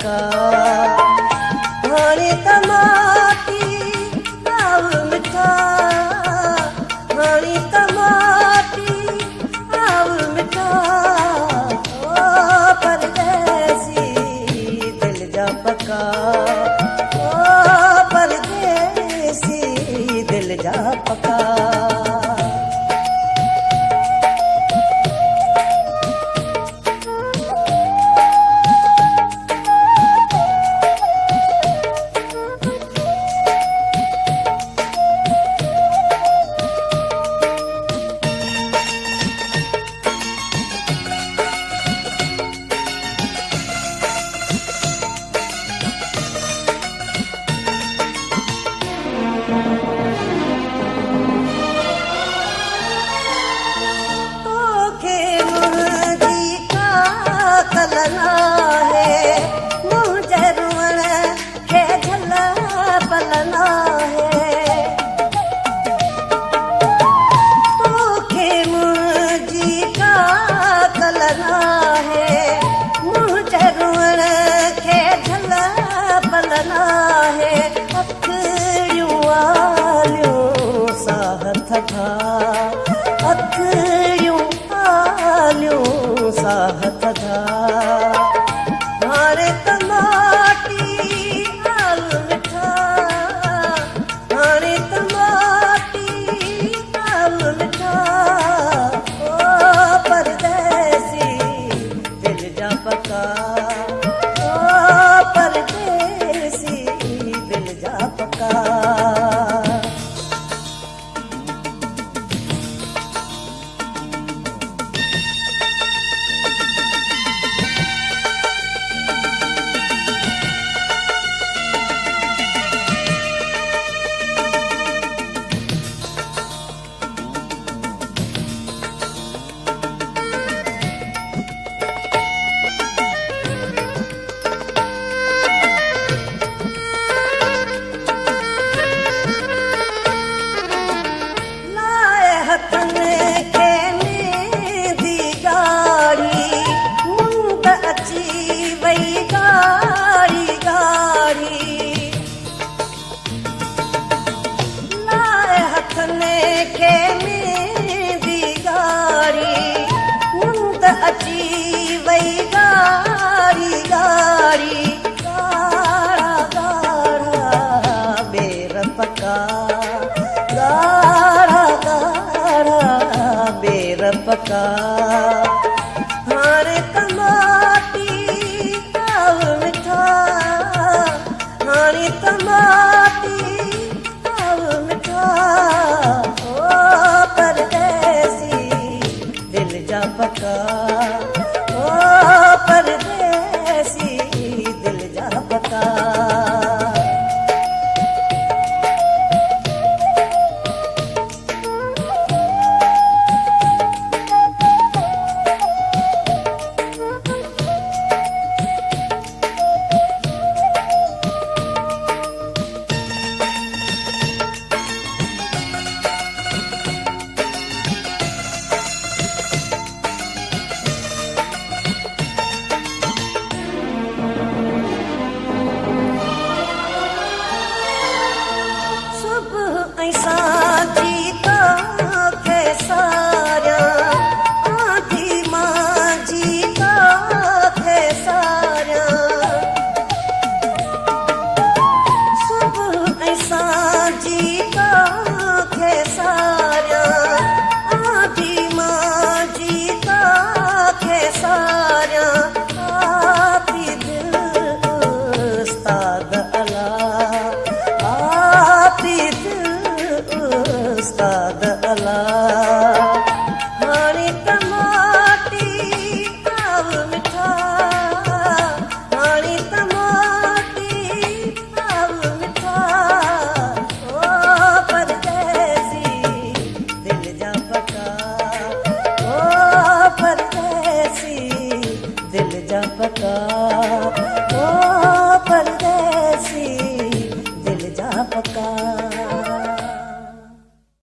पका हाणे त माटी आव मिठा हाणे त माटी आव मिठा ओ परदेसी दिल जा पका ओ परदेसी दिल जा पका कलना है मुझे रुअण खे झल पलना है तोखे मुझी का कलना है मुझे रुअण खे झल पलना है अखियूं आलियूं साह थधा अखियूं आलियूं साह थधा हाणे त माटी आव मिठा हाणे त माटी आव मिठा ओ परदेसी दिल जा पका ओ परदेसी दिल जा पका अची वई गाड़ी गाड़ी गाड़ा गाड़ा बेर पका गाड़ा गाड़ा बेर पका हाणे त माटी आव मिठा हाणे त माटी आव मिठा ओ परदेसी दिल जा पका ओ परदेसी दिल जा पका हाणे त माटी आव मिठा हाणे त माटी आव मिठा ओ परदेसी दिल जा पका ओ परदेसी दिल जा पका